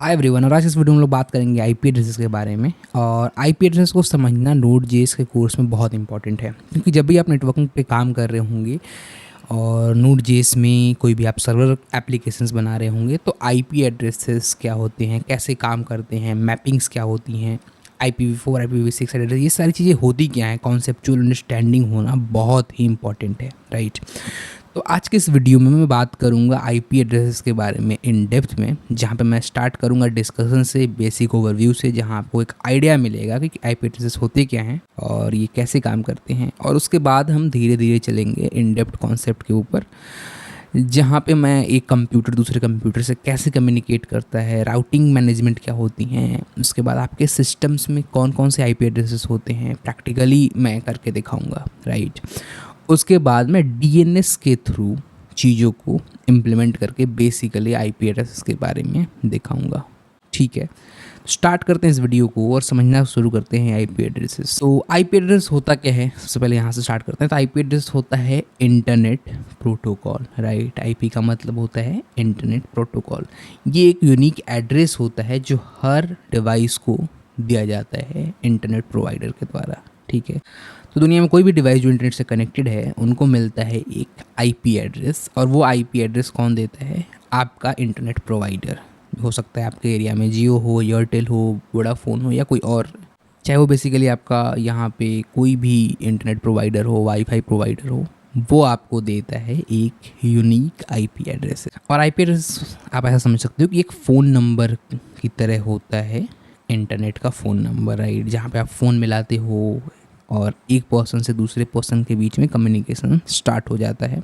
Hi everyone. और आज इस वीडियो में हम लोग बात करेंगे आईपी एड्रेसेस के बारे में। और आईपी एड्रेस को समझना नोड जेएस के कोर्स में बहुत इंपॉर्टेंट है, क्योंकि जब भी आप नेटवर्किंग पे काम कर रहे होंगे और नोड जेएस में कोई भी आप सर्वर एप्लीकेशंस बना रहे होंगे तो आईपी एड्रेसेस क्या होते हैं, कैसे काम करते हैं, मैपिंग्स क्या होती हैं, IPv4 IPv6 एड्रेस, ये सारी चीज़ें होती क्या हैं, कॉन्सेप्चुअल अंडरस्टैंडिंग होना बहुत ही इंपॉर्टेंट है, राइट। तो आज के इस वीडियो में मैं बात करूंगा आईपी एड्रेसेस के बारे में इन डेप्थ में, जहां पे मैं स्टार्ट करूंगा डिस्कशन से, बेसिक ओवरव्यू से, जहां आपको एक आइडिया मिलेगा कि आईपी एड्रेसेस होते क्या हैं और ये कैसे काम करते हैं। और उसके बाद हम धीरे धीरे चलेंगे इन डेप्थ कॉन्सेप्ट के ऊपर, जहाँ पे मैं एक कंप्यूटर दूसरे कंप्यूटर से कैसे कम्युनिकेट करता है, राउटिंग मैनेजमेंट क्या होती हैं, उसके बाद आपके सिस्टम्स में कौन कौन से आईपी एड्रेसेस होते हैं प्रैक्टिकली मैं करके दिखाऊंगा, राइट। उसके बाद मैं डीएनएस के थ्रू चीज़ों को इम्प्लीमेंट करके बेसिकली आईपी एड्रेसेस के बारे में दिखाऊंगा, ठीक है। स्टार्ट करते हैं इस वीडियो को और समझना शुरू करते हैं आईपी एड्रेसेस। तो आईपी एड्रेस होता क्या है, सबसे पहले यहाँ से स्टार्ट करते हैं। तो आईपी एड्रेस होता है इंटरनेट प्रोटोकॉल, राइट। आईपी का मतलब होता है इंटरनेट प्रोटोकॉल। ये एक यूनिक एड्रेस होता है जो हर डिवाइस को दिया जाता है इंटरनेट प्रोवाइडर के द्वारा, ठीक है। तो दुनिया में कोई भी डिवाइस जो इंटरनेट से कनेक्टेड है उनको मिलता है एक आईपी एड्रेस, और वो आईपी एड्रेस कौन देता है? आपका इंटरनेट प्रोवाइडर। हो सकता है आपके एरिया में जियो हो, एयरटेल हो, वोडाफोन हो या कोई और, चाहे वो बेसिकली आपका यहाँ पे कोई भी इंटरनेट प्रोवाइडर हो, वाईफाई प्रोवाइडर हो, वो आपको देता है एक यूनिक आईपी एड्रेस। और आईपी एड्रेस आप ऐसा समझ सकते हो कि एक फ़ोन नंबर की तरह होता है, इंटरनेट का फ़ोन नंबर, राइट, जहाँ पे आप फ़ोन मिलाते हो और एक पर्सन से दूसरे पर्सन के बीच में कम्युनिकेशन स्टार्ट हो जाता है।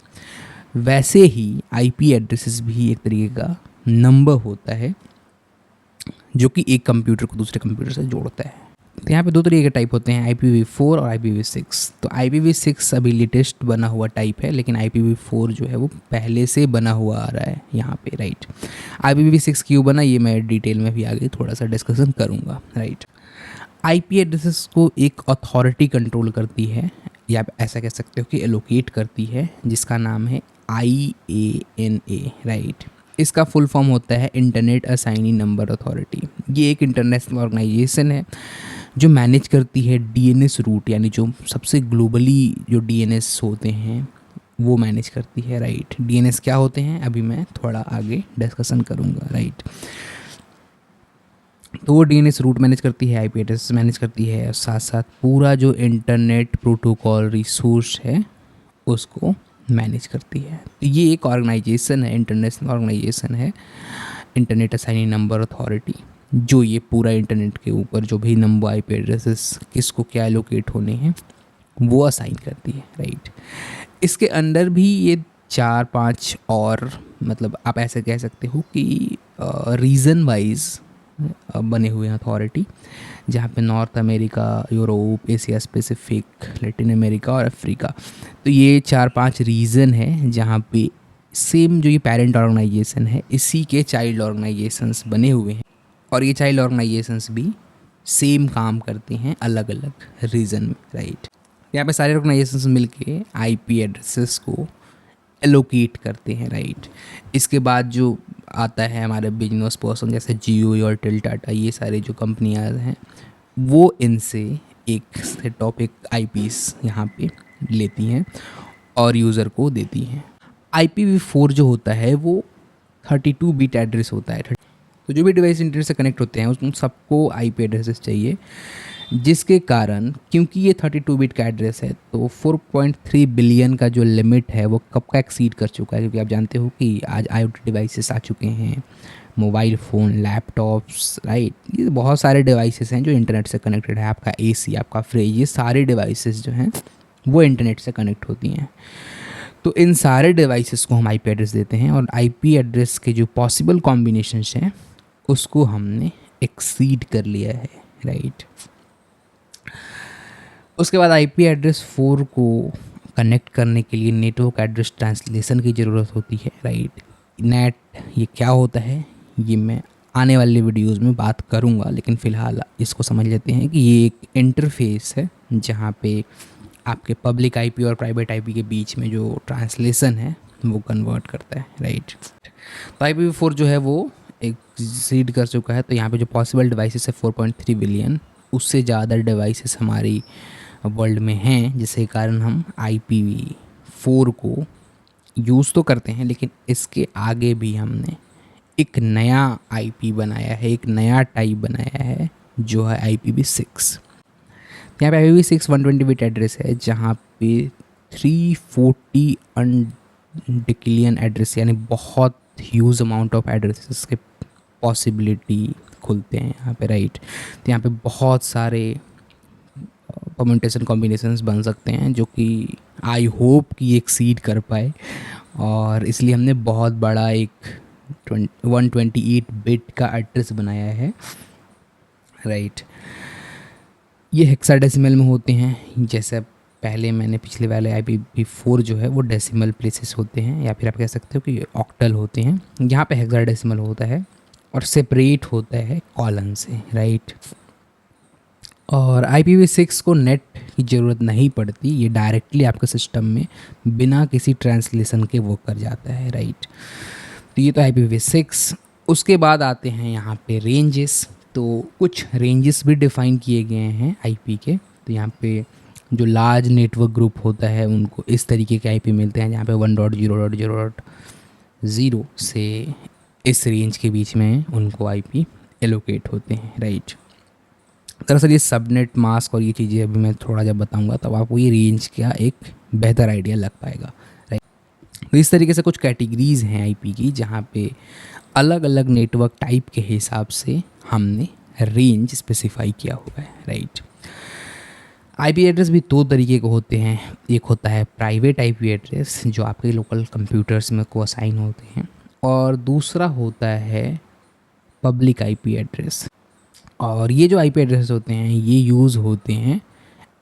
वैसे ही आईपी एड्रेसेस भी एक तरीके का नंबर होता है जो कि एक कंप्यूटर को दूसरे कंप्यूटर से जोड़ता है। तो यहाँ पे दो तरीके के टाइप होते हैं, IPv4 और IPv6। तो IPv6 अभी लेटेस्ट बना हुआ टाइप है, लेकिन IPv4 जो है वो पहले से बना हुआ आ रहा है यहाँ पे, राइट। IPv6 क्यों बना ये मैं डिटेल में भी आगे थोड़ा सा डिस्कशन करूँगा, राइट। आईपी एड्रेसेस को एक अथॉरिटी कंट्रोल करती है, या आप ऐसा कह सकते हो कि एलोकेट करती है, जिसका नाम है IANA, राइट। इसका फुल फॉर्म होता है इंटरनेट असाइनी नंबर अथॉरिटी। ये एक इंटरनेशनल ऑर्गेनाइजेशन है जो मैनेज करती है डीएनएस रूट, यानी जो सबसे ग्लोबली जो डीएनएस होते हैं वो मैनेज करती है, राइट। डीएनएस क्या होते हैं अभी मैं थोड़ा आगे डिस्कशन करूँगा, राइट। तो वो डीएनएस रूट मैनेज करती है, आईपी एड्रेस मैनेज करती है, और साथ साथ पूरा जो इंटरनेट प्रोटोकॉल रिसोर्स है उसको मैनेज करती है। तो ये एक ऑर्गेनाइजेशन है, इंटरनेशनल ऑर्गेनाइजेशन है, इंटरनेट असाइनिंग नंबर अथॉरिटी, जो ये पूरा इंटरनेट के ऊपर जो भी नंबर आईपी एड्रेसेस किसको क्या एलोकेट होने हैं वो असाइन करती है, राइट। इसके अंदर भी ये 4-5 और, मतलब आप ऐसे कह सकते हो कि रीजन वाइज बने हुए हैं अथॉरिटी, जहाँ पे north America, Europe, Asia Pacific, Latin America और अफ्रीका, तो ये 4-5 रीजन है जहाँ पे सेम जो ये पेरेंट ऑर्गेनाइजेशन है इसी के चाइल्ड ऑर्गेनाइजेशंस बने हुए हैं, और ये चाइल्ड ऑर्गेनाइजेशंस भी सेम काम करते हैं अलग अलग रीजन में, राइट। यहाँ पे सारे ऑर्गेनाइजेशंस मिलके आईपी एड्रेसेस को एलोकेट करते हैं, राइट। इसके बाद जो आता है हमारे बिजनेस पर्सन जैसे जियो, एयरटेल, टाटा, ये सारे जो कंपनियां हैं वो इनसे एक सेट ऑफ एक आईपीस यहाँ पे लेती हैं और यूज़र को देती हैं। IPv4 जो होता है वो 32 बिट एड्रेस होता है। तो जो भी डिवाइस इंटरनेट से कनेक्ट होते हैं उन सबको आईपी एड्रेसेस चाहिए, जिसके कारण क्योंकि ये 32 बिट का एड्रेस है तो 4.3 बिलियन का जो लिमिट है वो कब का एक्सीड कर चुका है, क्योंकि आप जानते हो कि आज IoT डिवाइसेस आ चुके हैं, मोबाइल फ़ोन, लैपटॉप्स, राइट। ये बहुत सारे डिवाइसेस हैं जो इंटरनेट से कनेक्टेड है। आपका AC, आपका फ्रिज, ये सारे डिवाइसेस जो हैं वो इंटरनेट से कनेक्ट होती हैं। तो इन सारे डिवाइसेस को हम आईपी एड्रेस देते हैं, और आईपी एड्रेस के जो पॉसिबल कॉम्बिनेशंस हैं उसको हमने एक्सीड कर लिया है, राइट। उसके बाद आईपी एड्रेस 4 को कनेक्ट करने के लिए नेटवर्क एड्रेस ट्रांसलेशन की ज़रूरत होती है, राइट। नेट ये क्या होता है ये मैं आने वाले वीडियोस में बात करूंगा, लेकिन फ़िलहाल इसको समझ लेते हैं कि ये एक इंटरफेस है जहाँ पे आपके पब्लिक आईपी और प्राइवेट आईपी के बीच में जो ट्रांसलेशन है वो कन्वर्ट करता है, राइट। तो IPv4 जो है वो एक एक्सीड कर चुका है। तो यहाँ पे जो पॉसिबल डिवाइसेस है 4.3 बिलियन, उससे ज़्यादा डिवाइसेस हमारी वर्ल्ड में हैं, जिसके कारण हम IPv4 को यूज़ तो करते हैं, लेकिन इसके आगे भी हमने एक नया IP बनाया है, एक नया टाइप बनाया है जो है IPv6। यहाँ पे IPv6 120 बिट एड्रेस है, जहाँ पे 340 अनडिक्लियन एड्रेस, यानी बहुत ह्यूज अमाउंट ऑफ एड्रेसेस के पॉसिबिलिटी खुलते हैं यहाँ पे, राइट। तो यहाँ पे बहुत सारे परम्यूटेशन कॉम्बिनेशंस बन सकते हैं, जो कि आई होप कि एक्सीड कर पाए, और इसलिए हमने बहुत बड़ा एक 128 बिट का एड्रेस बनाया है, राइट। ये हेक्साडेसिमल में होते हैं, जैसे पहले मैंने पिछले वाले IPv4 जो है वो डेसिमल प्लेसेस होते हैं, या फिर आप कह सकते हो कि ऑक्टल होते हैं। यहाँ पे हेक्साडेसिमल होता है और सेपरेट होता है कॉलन से, राइट। और IPv6 को नेट की ज़रूरत नहीं पड़ती, ये डायरेक्टली आपके सिस्टम में बिना किसी ट्रांसलेशन के वो कर जाता है, राइट। तो ये तो IPv6। उसके बाद आते हैं यहाँ पे रेंजेस। तो कुछ रेंजेस भी डिफ़ाइन किए गए हैं IP के। तो यहाँ पे जो लार्ज नेटवर्क ग्रुप होता है उनको इस तरीके के IP मिलते हैं, जहाँ पे 1.0.0.0 से इस रेंज के बीच में उनको IP एलोकेट होते हैं, राइट। दरअसल ये सबनेट मास्क और ये चीज़ें अभी मैं थोड़ा जब बताऊंगा तब आपको ये रेंज का एक बेहतर आइडिया लग पाएगा, राइट। तो इस तरीके से कुछ कैटेगरीज हैं IP की, जहाँ पे अलग अलग नेटवर्क टाइप के हिसाब से हमने रेंज स्पेसिफाई किया हुआ है, राइट। IP एड्रेस भी दो तरीके के होते हैं। एक होता है प्राइवेट IP एड्रेस, जो आपके लोकल कंप्यूटर्स में को असाइन होते हैं, और दूसरा होता है पब्लिक IP एड्रेस। और ये जो IP एड्रेस होते हैं ये यूज़ होते हैं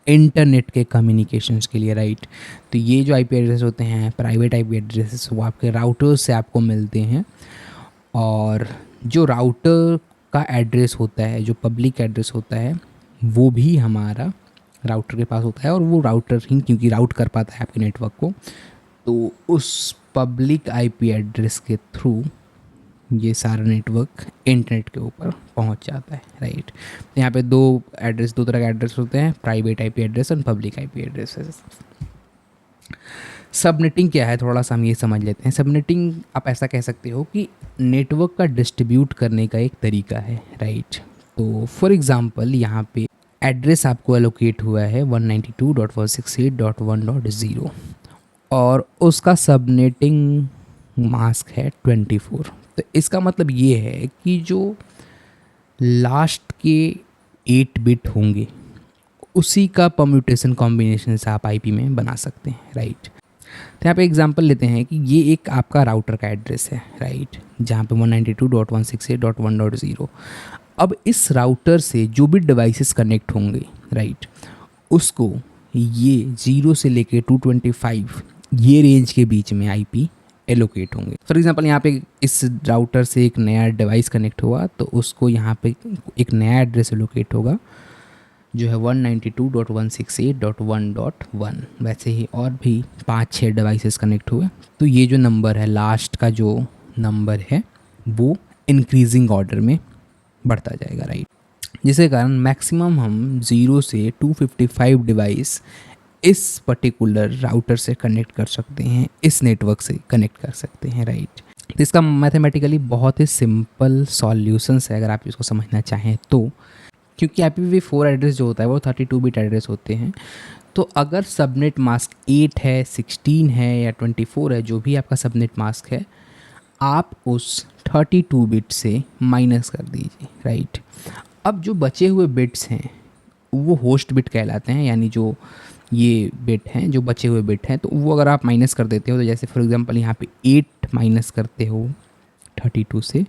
इंटरनेट के कम्युनिकेशंस के लिए, राइट। तो ये जो IP एड्रेस होते हैं प्राइवेट IP एड्रेस, वो आपके राउटर्स से आपको मिलते हैं, और जो राउटर का एड्रेस होता है, जो पब्लिक एड्रेस होता है, वो भी हमारा राउटर के पास होता है, और वो राउटर ही क्योंकि राउट कर पाता है आपके नेटवर्क को, तो उस पब्लिक IP एड्रेस के थ्रू ये सारा नेटवर्क इंटरनेट के ऊपर पहुंच जाता है, राइट। तो यहाँ पे दो तरह के एड्रेस होते हैं, प्राइवेट IP एड्रेस और पब्लिक IP एड्रेसेस। सबनेटिंग क्या है, थोड़ा सा हम ये समझ लेते हैं। सबनेटिंग आप ऐसा कह सकते हो कि नेटवर्क का डिस्ट्रीब्यूट करने का एक तरीका है, राइट। तो फॉर एग्जांपल यहाँ पे एड्रेस आपको एलोकेट हुआ है 192.168.1.0 और उसका सबनेटिंग मास्क है 24। तो इसका मतलब ये है कि जो लास्ट के 8 बिट होंगे उसी का परम्यूटेशन कॉम्बिनेशन से आप IP में बना सकते हैं, राइट। तो यहाँ पे एग्जांपल लेते हैं कि ये एक आपका राउटर का एड्रेस है, राइट, जहाँ पे 192.168.1.0। अब इस राउटर से जो भी डिवाइसेस कनेक्ट होंगे, राइट, उसको ये 0 से लेके 225 ये रेंज के बीच में IP एलोकेट होंगे। फॉर एग्जांपल यहाँ पे इस राउटर से एक नया डिवाइस कनेक्ट हुआ तो उसको यहाँ पे एक नया एड्रेस एलोकेट होगा जो है 192.168.1.1। वैसे ही और भी 5-6 डिवाइसेस कनेक्ट हुए तो ये जो नंबर है, लास्ट का जो नंबर है, वो इंक्रीजिंग ऑर्डर में बढ़ता जाएगा, राइट। जिसके कारण मैक्सिमम हम 0 से 255 डिवाइस इस पर्टिकुलर राउटर से कनेक्ट कर सकते हैं, इस नेटवर्क से कनेक्ट कर सकते हैं, राइट। तो इसका मैथमेटिकली बहुत ही सिंपल सॉल्यूशंस है अगर आप इसको समझना चाहें तो, क्योंकि IPv4 एड्रेस जो होता है वो 32 बिट एड्रेस होते हैं। तो अगर सबनेट मास्क 8 है, 16 है या 24 है, जो भी आपका सबनेट मास्क है, आप उस 32 बिट से माइनस कर दीजिए, राइट। अब जो बचे हुए बिट्स हैं वो होस्ट बिट कहलाते हैं, यानी जो ये बिट हैं, जो बचे हुए बिट हैं, तो वो अगर आप माइनस कर देते हो, तो जैसे फॉर एग्जांपल यहाँ पे 8 माइनस करते हो 32 से,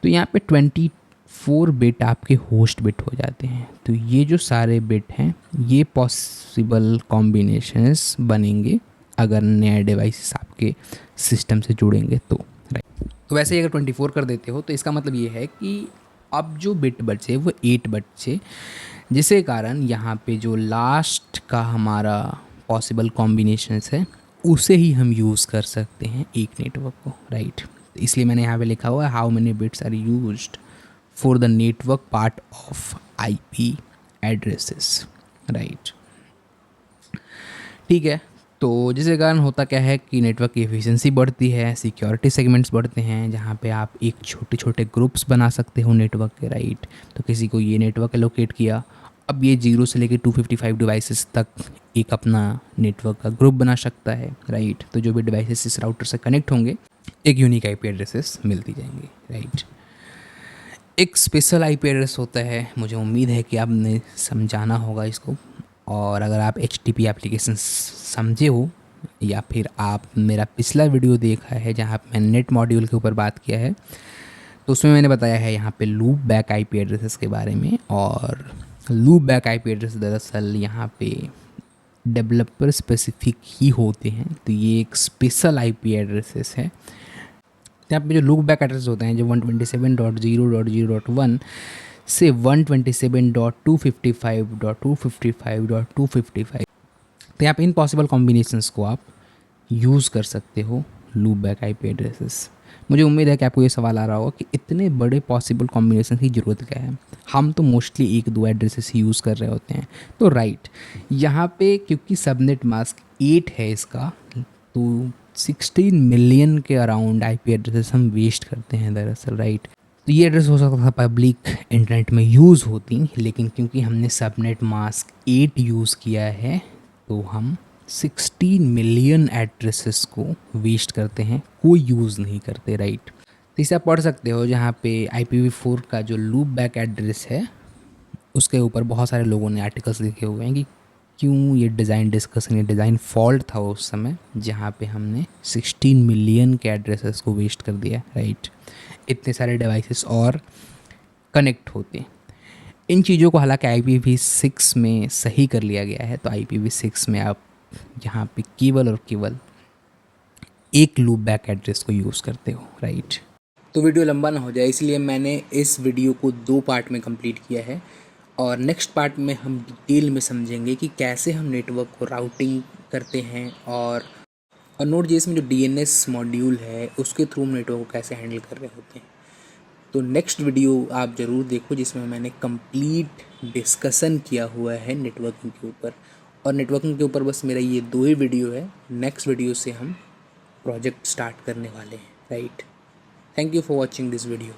तो यहाँ पे 24 बिट आपके होस्ट बिट हो जाते हैं। तो ये जो सारे बिट हैं ये पॉसिबल कॉम्बिनेशंस बनेंगे अगर नए डिवाइसेस आपके सिस्टम से जुड़ेंगे तो, राइट। तो वैसे ही अगर 24 कर देते हो तो इसका मतलब ये है कि अब जो बिट बचे वो 8 बचे, जिसके कारण यहाँ पे जो लास्ट का हमारा पॉसिबल कॉम्बिनेशंस है उसे ही हम यूज़ कर सकते हैं एक नेटवर्क को, राइट। तो इसलिए मैंने यहाँ पे लिखा हुआ है how many bits are used for the network part of IP addresses, right. ठीक है, तो जिसके कारण होता क्या है कि नेटवर्क की एफिशिएंसी बढ़ती है, सिक्योरिटी सेगमेंट्स बढ़ते हैं, जहाँ पे आप एक छोटे छोटे ग्रुप्स बना सकते हो नेटवर्क के, राइट। तो किसी को ये नेटवर्क एलोकेट किया, अब ये 0 से लेकर 255 डिवाइसेस तक एक अपना नेटवर्क का ग्रुप बना सकता है, राइट। तो जो भी डिवाइसेस इस राउटर से कनेक्ट होंगे एक यूनिक आईपी एड्रेसेस मिलती जाएंगी, राइट। एक स्पेशल आईपी एड्रेस होता है, मुझे उम्मीद है कि आपने समझाना होगा इसको, और अगर आप HTTP एप्लीकेशन समझे हो या फिर आप मेरा पिछला वीडियो देखा है जहाँ पे मैंने नेट मॉड्यूल के ऊपर बात किया है, तो उसमें मैंने बताया है यहाँ पे लूप बैक आईपी एड्रेसेस के बारे में। और लूप बैक आईपी एड्रेस दरअसल यहाँ पे डेवलपर स्पेसिफिक ही होते हैं, तो ये एक स्पेशल आईपी एड्रेसेस है। यहाँ पे जो लूप बैक एड्रेस होते हैं जो 127.0.0.1 से 127.255.255.255, तो यहाँ पे इन पॉसिबल कॉम्बिनेशंस को आप यूज़ कर सकते हो लूप बैक आईपी एड्रेसेस। मुझे उम्मीद है कि आपको ये सवाल आ रहा होगा कि इतने बड़े पॉसिबल कॉम्बिनेशन की ज़रूरत क्या है, हम तो मोस्टली 1-2 एड्रेसेस ही यूज़ कर रहे होते हैं। तो राइट, यहाँ पे क्योंकि सबनेट मास्क 8 है इसका, तो 16 मिलियन के अराउंड आईपी एड्रेसेस हम वेस्ट करते हैं दरअसल, राइट। तो ये एड्रेस हो सकता था पब्लिक इंटरनेट में यूज़ होती, लेकिन क्योंकि हमने सबनेट मास्क 8 यूज़ किया है तो हम 16 मिलियन एड्रेसेस को वेस्ट करते हैं, कोई यूज़ नहीं करते, राइट। तो इसे आप पढ़ सकते हो, जहाँ पे IPv4 का जो लूप बैक एड्रेस है उसके ऊपर बहुत सारे लोगों ने आर्टिकल्स लिखे हुए हैं कि क्यों ये डिज़ाइन डिस्कशन, ये डिज़ाइन फॉल्ट था उस समय जहाँ पे हमने 16 मिलियन के एड्रेसेस को वेस्ट कर दिया, राइट। इतने सारे डिवाइसेस और कनेक्ट होते, इन चीज़ों को हालांकि IPv6 में सही कर लिया गया है। तो IPv6 में आप यहाँ पे केवल और केवल एक लूप बैक एड्रेस को यूज़ करते हो, राइट। तो वीडियो लंबा ना हो जाए इसलिए मैंने इस वीडियो को 2 पार्ट में कंप्लीट किया है, और नेक्स्ट पार्ट में हम डिटेल में समझेंगे कि कैसे हम नेटवर्क को राउटिंग करते हैं, और Node.js में जो DNS मॉड्यूल है उसके थ्रू नेटवर्क को कैसे हैंडल कर रहे होते हैं। तो नेक्स्ट वीडियो आप ज़रूर देखो जिसमें मैंने कंप्लीट डिस्कशन किया हुआ है नेटवर्किंग के ऊपर, और नेटवर्किंग के ऊपर बस मेरा ये 2 ही वीडियो है। नेक्स्ट वीडियो से हम प्रोजेक्ट स्टार्ट करने वाले हैं, right. Thank you for watching this video.